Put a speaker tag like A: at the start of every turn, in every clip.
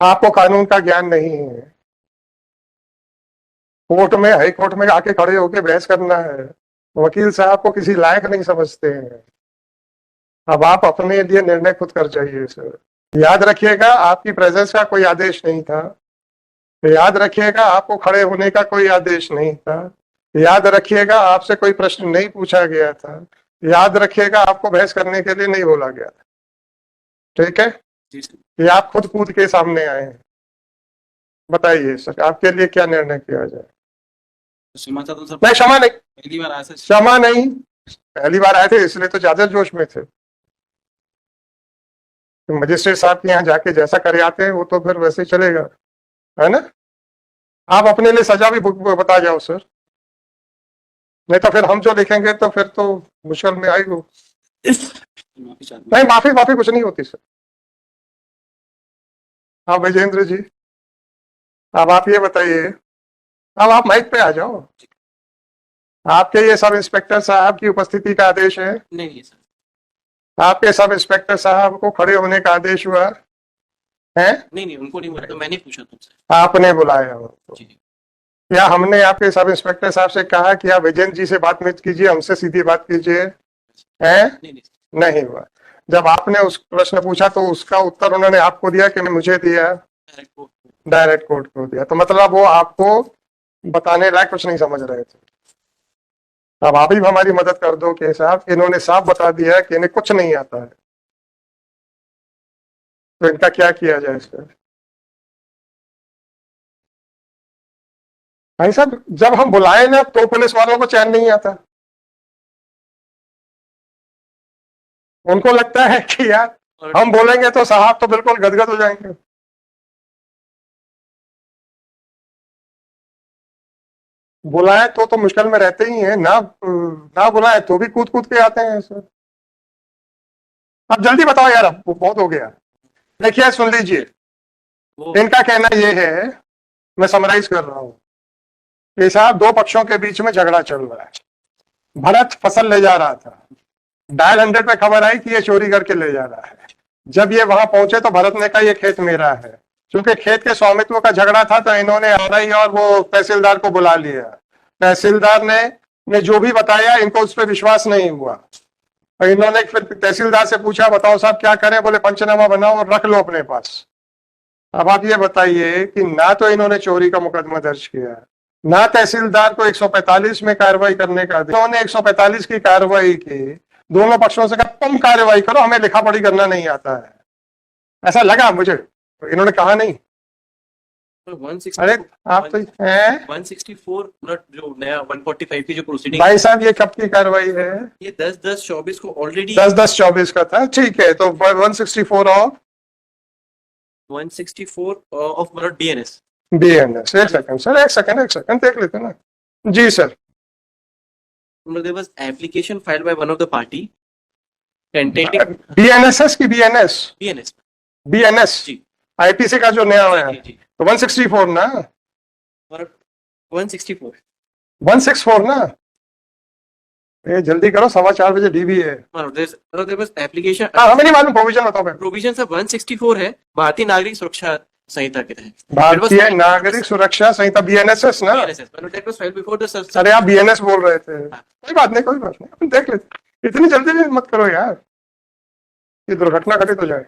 A: आपको कानून का ज्ञान नहीं है। कोर्ट में, हाई कोर्ट में आके खड़े होके बहस करना है, वकील साहब को किसी लायक नहीं समझते हैं। अब आप अपने लिए निर्णय खुद कर जाइए सर। याद रखिएगा, आपकी प्रेजेंस का कोई आदेश नहीं था। याद रखिएगा, आपको खड़े होने का कोई आदेश नहीं था। याद रखिएगा, आपसे कोई प्रश्न नहीं पूछा गया था। याद रखिएगा, आपको बहस करने के लिए नहीं बोला गया था। ठीक है, ये आप खुद कूद के सामने आए हैं। बताइए सर, आपके लिए क्या निर्णय किया जाए? नहीं, क्षमा नहीं,
B: पहली बार आया सर।
A: क्षमा नहीं, पहली बार आए थे इसलिए तो ज्यादा जोश में थे। तो मजिस्ट्रेट साहब के यहाँ जाके जैसा करे आते हैं वो तो फिर वैसे ही चलेगा, है ना? आप अपने लिए सजा भी बता जाओ सर, नहीं तो फिर हम जो लिखेंगे तो फिर तो मुश्किल में आएगी। नहीं, माफी माफी कुछ नहीं होती सर। हाँ विजेंद्र जी, अब आप ये बताइए, अब आप माइक पे आ जाओ। आपके ये सब इंस्पेक्टर साहब की उपस्थिति का आदेश है?
B: नहीं सर।
A: आपके सब इंस्पेक्टर साहब को खड़े होने का आदेश हुआ है?
B: नहीं, उनको नहीं बोला, तो मैंने पूछा तुमसे।
A: आपने बुलाया उनको? क्या हमने आपके सब इंस्पेक्टर साहब से कहा कि आप विजेंद्र जी से बात मत कीजिए, हमसे सीधी बात कीजिए? हैं? नहीं हुआ। जब आपने उस प्रश्न पूछा तो उसका उत्तर उन्होंने आपको दिया कि मुझे दिया? डायरेक्ट कोर्ट को दिया। तो मतलब वो आपको बताने लायक कुछ नहीं समझ रहे थे। अब आप ही हमारी मदद कर दो कि साहब इन्होंने साफ बता दिया है कि इन्हें कुछ नहीं आता है, तो इनका क्या किया जाए इसका? भाई साहब, जब हम बुलाए ना तो पुलिस वालों को चैन नहीं आता। उनको लगता है कि यार हम बोलेंगे तो साहब तो बिल्कुल गदगद हो जाएंगे। बुलाए तो मुश्किल में रहते ही हैं ना, ना बुलाए तो भी कूद कूद के आते हैं सर। अब जल्दी बताओ यार, अब बहुत हो गया। देखिए सुन लीजिए, इनका कहना ये है, मैं समराइज कर रहा हूँ कि साहब दो पक्षों के बीच में झगड़ा चल रहा है। भरत फसल ले जा रहा था, डायल 100 पे खबर आई कि ये चोरी करके ले जा रहा है। जब ये वहां पहुंचे तो भरत ने कहा ये खेत मेरा है। क्योंकि खेत के स्वामित्व का झगड़ा था तो इन्होंने आरआई और वो तहसीलदार को बुला लिया। तहसीलदार ने जो भी बताया इनको उस पर विश्वास नहीं हुआ, और इन्होंने फिर तहसीलदार से पूछा बताओ साहब क्या करें? बोले पंचनामा बनाओ और रख लो अपने पास। अब आप ये बताइए कि ना तो इन्होंने चोरी का मुकदमा दर्ज किया, ना तहसीलदार को 145 में कार्रवाई करने का, इन्होंने 145 की कार्रवाई की। दोनों पक्षों से कहा तुम कार्रवाई करो, हमें लिखा पढ़ी करना नहीं आता है। ऐसा लगा मुझे, इन्होंने कहा नहीं। अरे आप तो
B: 164 जो नया 145 की जो प्रोसीडिंग।
A: भाई साहब ये कब की कार्रवाई है?
B: ये 10/10/24 को ऑलरेडी
A: 10/10/24 का था। ठीक है, तो 164 ऑफ
B: 164 ऑफ मतलब बीएनएस।
A: बीएनएस। एक सेकंड सर, एक सेकंड देख लेते ना जी sir.
B: There was application filed by one of the party tentative
A: BNSS की
B: BNS
A: बीएनएस
B: जी,
A: आईपीसी का जो नया है, तो 164 ना,
B: 164
A: 164 ना। ये जल्दी करो, 4:15 बजे डीबी है।
B: there was application।
A: हाँ हमें नहीं मालूम, प्रोविजन बताओ।
B: प्रोविजन सब 164 है भारतीय नागरिक सुरक्षा संहिता के तहत।
A: भारतीय नागरिक सुरक्षा संहिता बीएनएसएस ना। अरे आप बीएनएस बोल रहे थे। कोई बात नहीं, कोई बात नहीं, अपन देख लेते। इतनी जल्दी भी मत करो यार, ये दुर्घटना घटित हो जाए।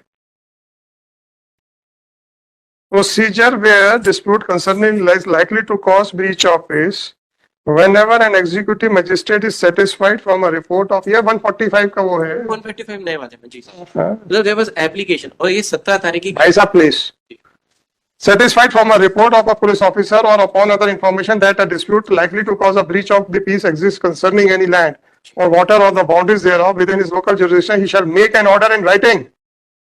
A: Procedure where dispute concerning is likely to cause breach of peace whenever an executive magistrate is satisfied from a report of, ये 145 का वो है।
B: 155 नए वाले में जी सर। there was application और ये 17 तारीख की।
A: भाई साहब please, satisfied from a report of a police officer or upon other information that a dispute likely to cause a breach of the peace exists concerning any land or water or the boundaries thereof within his local jurisdiction, he shall make an order in writing,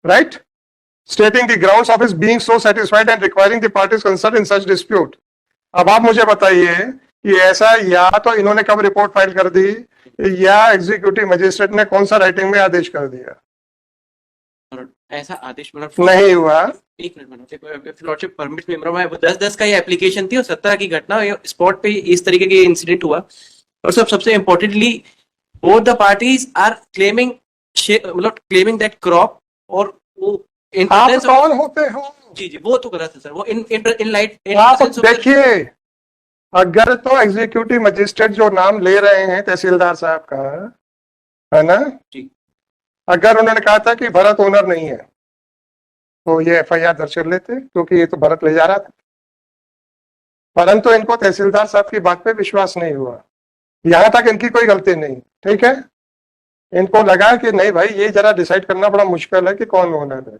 A: right, stating the grounds of his being so satisfied and requiring the parties concerned in such dispute। अब आप मुझे बताइए कि ऐसा या तो इन्होंने कब रिपोर्ट फाइल कर दी, या एग्जीक्यूटिव मजिस्ट्रेट ने कौन सा राइटिंग में आदेश कर दिया?
B: ऐसा आदेश
A: नहीं हुआ।
B: एक मिनट परमिट में 10/10 का ये एप्लीकेशन थी और 17 की घटना स्पॉट पे इस तरीके के इंसिडेंट हुआ। और सबसे importantly both the parties are claiming that crop, और वो इन
A: आप
B: presence of-
A: कौन होते हो?
B: जी जी, वो तो गलत है सर, वो इन लाइट
A: आप देखिए, अगर तो एग्जीक्यूटिव मजिस्ट्रेट जो नाम ले रहे हैं तहसीलदार साहब का, है ना,
B: जी
A: अगर उन्होंने कहा था कि भरत ओनर नहीं है तो ये एफआईआर दर्ज कर लेते, क्योंकि ये तो भरत ले जा रहा था। परंतु इनको तहसीलदार साहब की बात पे विश्वास नहीं हुआ, यहां तक इनकी कोई गलती नहीं, ठीक है। इनको लगा कि नहीं भाई, ये जरा डिसाइड करना बड़ा मुश्किल है कि कौन ओनर है।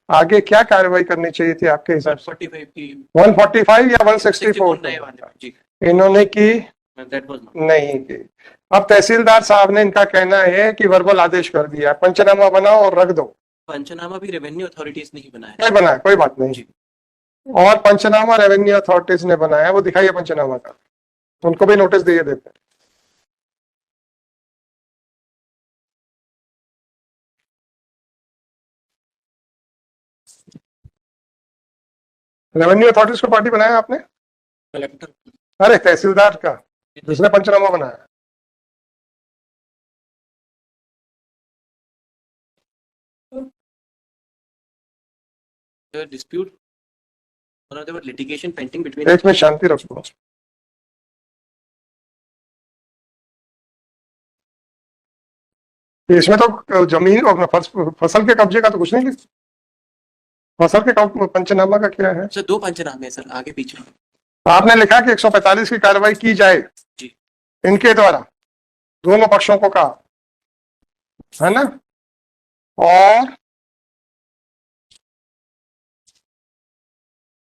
A: आगे क्या कार्रवाई करनी चाहिए थी आपके हिसाब से?
B: 45 की
A: 145 या
B: 64 नए
A: 164?
B: वाले में, जी
A: इन्होंने की
B: दैट वाज नॉट।
A: नहीं की। अब तहसीलदार साहब ने, इनका कहना है कि वर्बल आदेश कर दिया, पंचनामा बनाओ और रख दो।
B: पंचनामा भी रेवेन्यू अथॉरिटीज ने ही बनाया
A: नहीं बनाया, कोई बात नहीं।
B: जी।
A: और पंचनामा रेवेन्यू अथॉरिटीज ने बनाया, वो दिखाइए पंचनामा का, उनको भी नोटिस दिए देते हैं। रेवेन्यू अथॉरिटीज को पार्टी बनाया आपने?
B: कलेक्टर
A: अरे तहसीलदार का, जिसने पंचनामा बनाया।
B: dispute or there was litigation pending between
A: एक में शांति रखो। इसमें तो जमीन और फसल के कब्जे का तो कुछ नहीं लिखा। फसल के पंचनामा का क्या है?
B: सर 2 पंचनामे हैं सर, आगे पीछे।
A: आपने लिखा कि 145 की कार्रवाई की जाए
B: जी
A: इनके द्वारा, दोनों पक्षों को कहा, है ना। और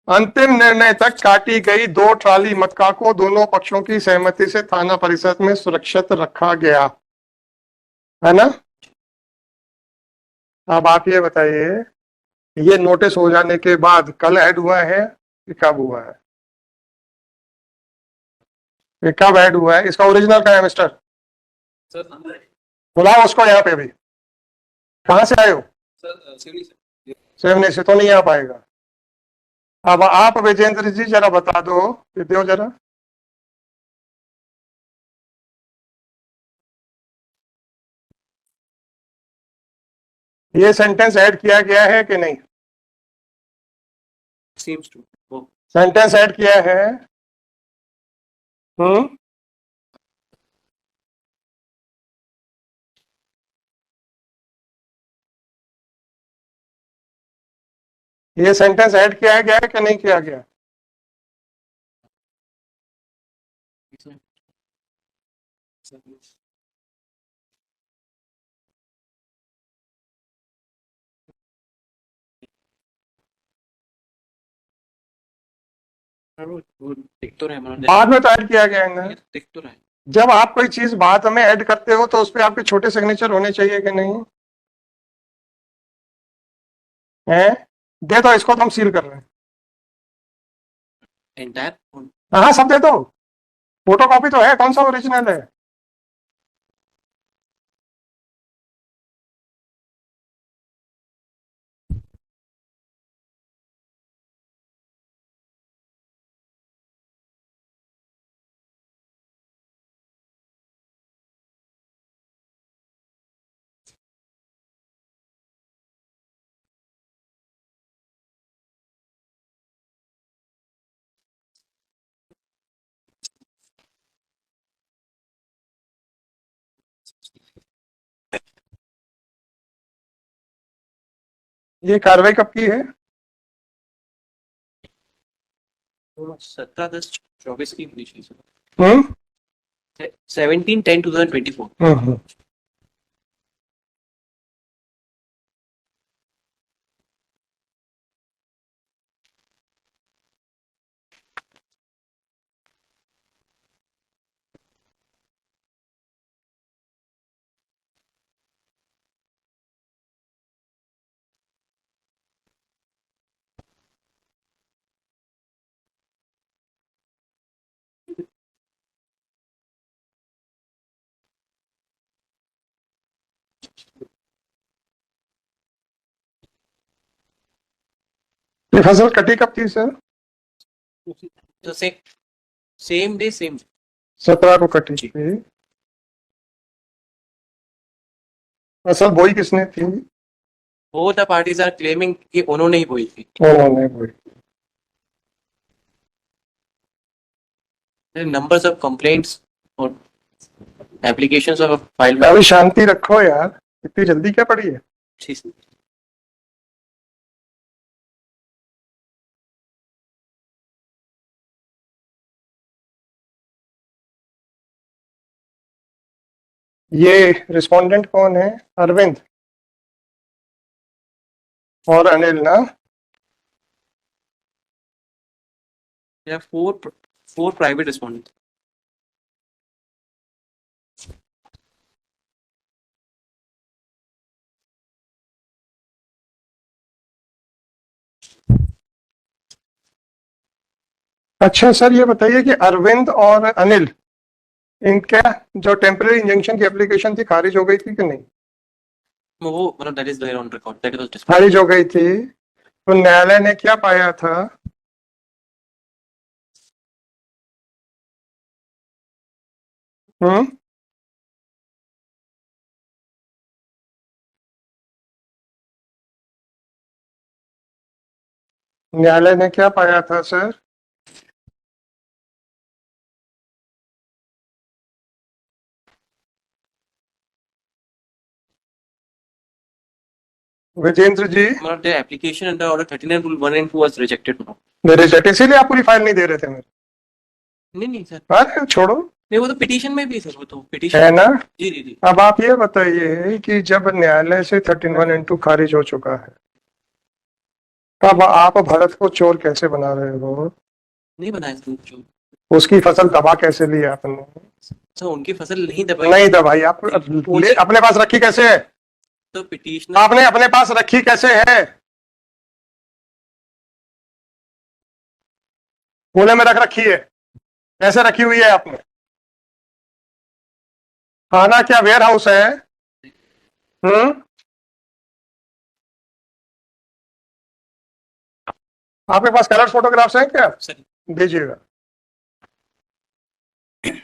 A: अंतिम निर्णय तक काटी गई 2 ट्राली मक्का को दोनों पक्षों की सहमति से थाना परिसर में सुरक्षित रखा गया, है ना। अब आप ये बताइए, ये नोटिस हो जाने के बाद कल ऐड हुआ है कि कब हुआ है? ये कब ऐड हुआ है? इसका ओरिजिनल कहाँ है मिस्टर?
B: सर
A: बुलाओ उसको यहाँ पे भी। कहाँ से आए हो?
B: सर
A: सेवने से तो नहीं आ पाएगा। अब आप विजेंद्र जी जरा बता दो, ये दो जरा। ये सेंटेंस ऐड किया गया है कि नहीं?
B: seems to वो
A: सेंटेंस ऐड किया है। ये सेंटेंस ऐड किया गया है कि नहीं किया गया?
B: वो दिख तो रहा है,
A: बाद में तो ऐड किया गया है ना।
B: दिख तो रहा है।
A: जब आप कोई चीज बाद में ऐड करते हो तो उस पर आपके छोटे सिग्नेचर होने चाहिए कि नहीं? हैं? दे दो इसको, तो हम सील कर रहे हैं।
B: एंटायर
A: हाँ सब दे दो, फोटो कॉपी तो है, कौन सा ओरिजिनल है? ये कार्रवाई कब की है?
B: 17/10/24 की होनी चाहिए सर।
A: हम्म
B: 17/10/2024।
A: हम्म। ये फसल कटी कब थी सर?
B: तो सेम डे सेम
A: 17 को कटी थी। फसल बोई किसने थी?
B: both the parties are claiming कि उन्होंने ही बोई थी.
A: उन्होंने बोली।
B: There are numbers of complaints or applications of filed by.
A: अभी शांति रखो यार, इतनी जल्दी क्या पड़ी है? ये रिस्पोंडेंट कौन है? अरविंद और अनिल ना?
B: There are four private respondents.
A: अच्छा सर, ये बताइए कि अरविंद और अनिल, इनका जो टेम्पररी इंजंक्शन की एप्लीकेशन थी खारिज हो गई थी कि नहीं?
B: वो मतलब that is there on record. That was discussed.
A: खारिज हो गई थी, तो न्यायालय ने क्या पाया था? न्यायालय ने क्या पाया था सर? विजेंद्र जी,
B: मतलब the application under order 39 rule 1 and 2 was rejected now.
A: Reject, इसीलिए आप पूरी फाइल नहीं दे रहे थे मेरे?
B: नहीं सर.
A: अरे छोड़ो,
B: नहीं वो तो पिटीशन में भी सर, वो तो
A: है
B: पिटीशन.
A: ना?
B: जी जी जी.
A: अब आप ये बताइए कि जब न्यायालय से 31(2) खारिज हो चुका है, तब आप भरत को चोर कैसे बना रहे हो?
B: नहीं बनाया सर जो.
A: उसकी फसल दबा कैसे ली आपने?
B: सर उनकी फसल नहीं दबाई.
A: नहीं दबाई, आप अपने पास रखी कैसे है?
B: तो पिटीशनर
A: आपने अपने पास रखी कैसे है? पुणे में रख रखी है, कैसे रखी हुई है आपने? खाना क्या वेयर हाउस है? आपके पास कलर फोटोग्राफ्स हैं क्या?
B: सर
A: दीजिएगा।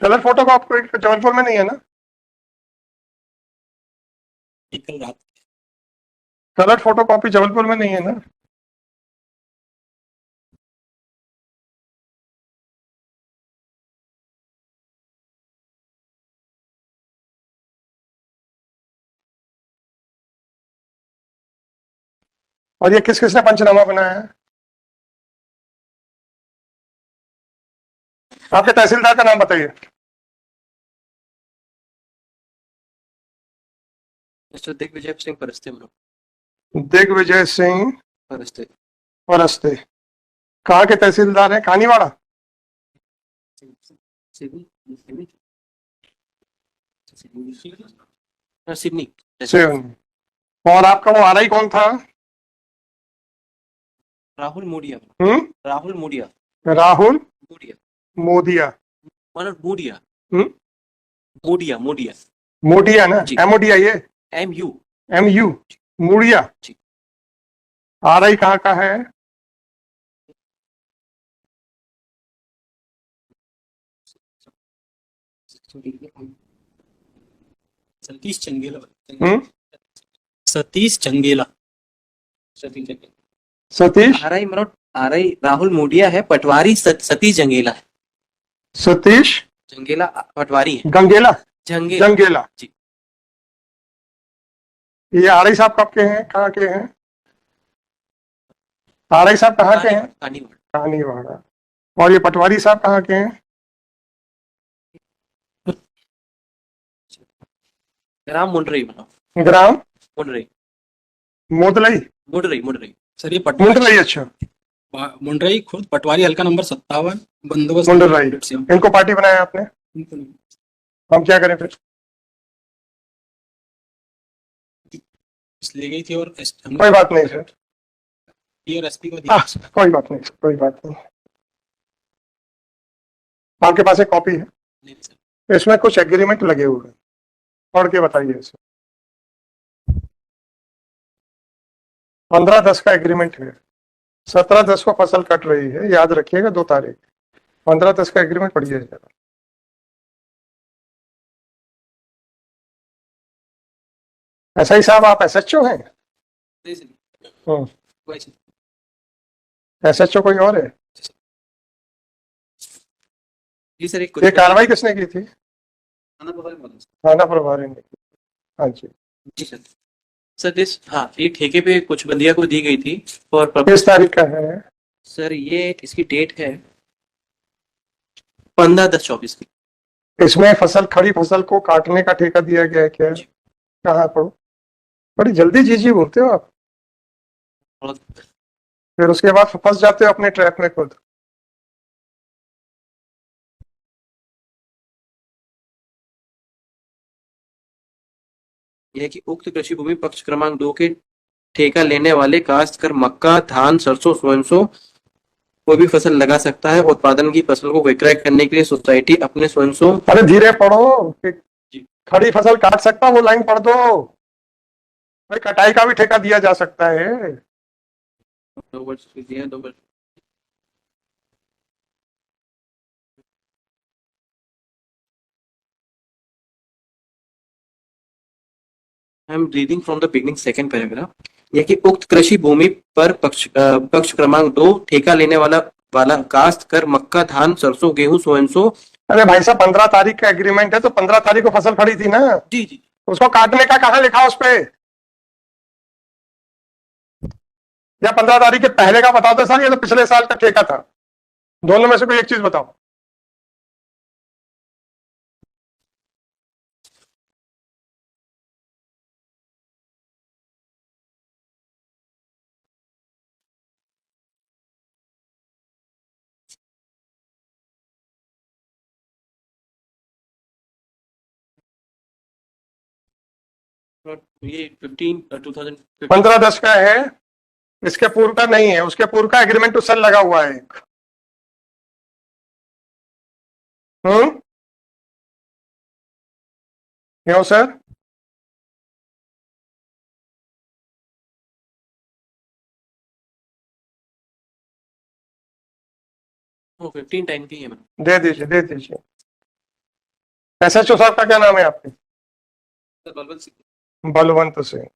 A: कलर फोटो का आपको जबलपुर में नहीं है ना?
B: कल रात
A: कलर फोटो कॉपी जबलपुर में नहीं है ना? और ये किस किसने पंचनामा बनाया है? आपके तहसीलदार का नाम बताइए।
B: मिस्टर दिग्विजय सिंह परस्ते.
A: दिग्विजय सिंह
B: परस्ते.
A: परस्ते कहाँ के तहसीलदार हैं? खानीवाड़ा?
B: सिडनी. सिडनी.
A: और आपका वो आरआई कौन था?
B: राहुल मोडिया. राहुल मोडिया.
A: राहुल
B: मोडिया.
A: मोदिया?
B: मतलब मोडिया.
A: हम्म?
B: मोडिया मोडिया.
A: मोडिया ना? एमओडिया? ये
B: MU.
A: MU मुड़िया?
B: जी.
A: आरआई कहाँ का है?
B: सतीश चंगेला.
C: सतीश चंगेला.
A: सतीश?
B: आरआई राहुल मोडिया है. पटवारी सतीश जंगेला है.
A: सतीश
B: जंगेला पटवारी है.
A: गंगेला?
B: जंगेला.
A: जंगेला
B: जी.
A: ये आरआई साहब कब के हैं? कहाँ के हैं आरआई साहब? कहाँ के हैं? खानीवाड़ा। और ये पटवारी साहब कहाँ के हैं?
B: ग्राम मुंडरई.
A: ग्राम
B: मुंडरई.
A: मोदलई?
B: मुंडरई.
C: सर ये
A: मुंडरई? अच्छा,
C: मुंडरई खुद पटवारी हल्का नंबर 57 बंदोबस्त.
A: मुंडरई। इनको पार्टी बनाया आपने? हम क्या करें फिर?
C: ले गई थी और
A: कोई बात नहीं सर,
C: और एसपी को दिया.
A: कोई बात नहीं सर, कोई बात नहीं। आपके पास एक कॉपी है?
B: नहीं सर.
A: इसमें कुछ एग्रीमेंट लगे हुए हैं, पढ़ के बताइए इसे। 15/10 का एग्रीमेंट है, 17/10 को फसल कट रही है, याद रखिएगा 2 तारीख। 15/10 का एग्रीमेंट पढ़िए जरा। SI साहब, आप SHO हैं? एसएचओ कोई और है?
B: जी सर, एक
A: ये कार्रवाई किसने की थी? थाना प्रभारी ने की। हाँ जी।
B: जी सर। सर दिस, हाँ, ये ठेके पे कुछ बंदिया को दी गई थी और
A: किस तारीख का है?
B: सर ये इसकी डेट है 15/10/24 की।
A: इसमें फसल, खड़ी फसल को काटने का ठेका दिया गया है क्या? कहाँ पढ़ो, बड़ी जल्दी जी जी बोलते हो आप,
B: और
A: फिर उसके बाद फंस जाते हो अपने ट्रैप में खुद।
B: यह है कि उक्त कृषि भूमि पक्ष क्रमांक 2 के ठेका लेने वाले काश्तकार मक्का, धान, सरसों, सोयाबीन कोई भी फसल लगा सकता है। उत्पादन की फसल को विक्रय करने के लिए सोसाइटी अपने सोयाबीन
A: अरे धीरे पढ़ो,
B: जी।
A: खड़ी फसल काट सकता, वो लाइन पढ़ दो। भाई कटाई का भी ठेका दिया जा सकता है।
B: 2 वर्ष दिया, 2 वर्ष। I am reading from the beginning second paragraph. यह कि उक्त कृषि भूमि पर पक्ष क्रमांक 2 ठेका लेने वाला काश्त कर मक्का, धान, सरसों, गेहूं, सोयाबीन।
A: अरे भाई साहब 15 तारीख का एग्रीमेंट है, तो 15 तारीख को फसल खड़ी थी ना,
B: जी जी।
A: उसको काटने का कहाँ लिखा उस पे? या 15 तारीख के पहले का बताओ तो सर, ये तो पिछले साल का ठेका था। दोनों में से कोई एक चीज बताओ।
B: ये 2000
A: 15/10 का है, इसके पूर्व का नहीं है, उसके पूर्व का एग्रीमेंट टू सेल लगा हुआ है एक। क्यों सर?
B: वो 15 टाइम की है मैम।
A: दे दीजिए, दे दीजिए। एसएचओ साहब का क्या नाम है आपके?
B: बलवंत सिंह।
A: बलवंत सिंह।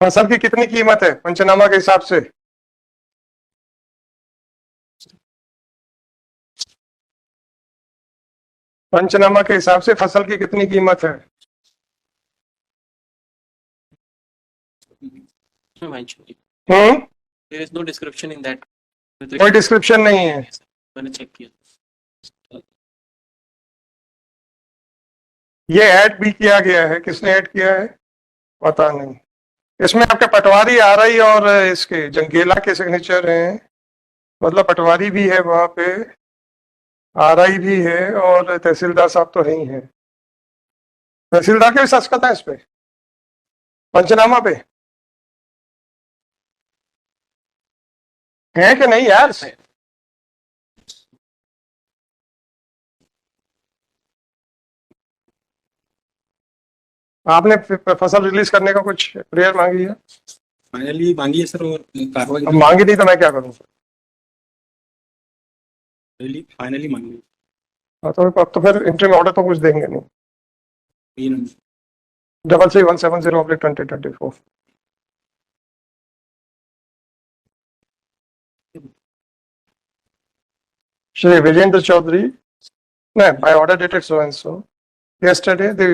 A: फसल की कितनी कीमत है पंचनामा के हिसाब से? पंचनामा के हिसाब से फसल की कितनी कीमत है?
B: There is no description in that.
A: कोई डिस्क्रिप्शन नहीं है।
B: मैंने चेक किया।
A: ये ऐड भी किया गया है, किसने ऐड किया है पता नहीं। इसमें आपके पटवारी आ रही और इसके जंगेला के सिग्नेचर हैं, मतलब पटवारी भी है वहां पे, आरआई भी है, और तहसीलदार साहब तो नहीं है। तहसीलदार के भी दस्तखत है इस पे पंचनामा पे, है कि नहीं यार? आपने फसल रिलीज करने का कुछ प्रेयर मांगी है?
C: फाइनली मांगी है सर, और कार्रवाई
A: अब मांगी नहीं तो मैं क्या करूं?
C: फाइनली मांगी।
A: हाँ, तो अब तो फिर इंटरिम ऑर्डर तो कुछ देंगे नहीं। 33-170/2024। Shri Vijendra Chaudhary, no, by order dated so and so. Yesterday, the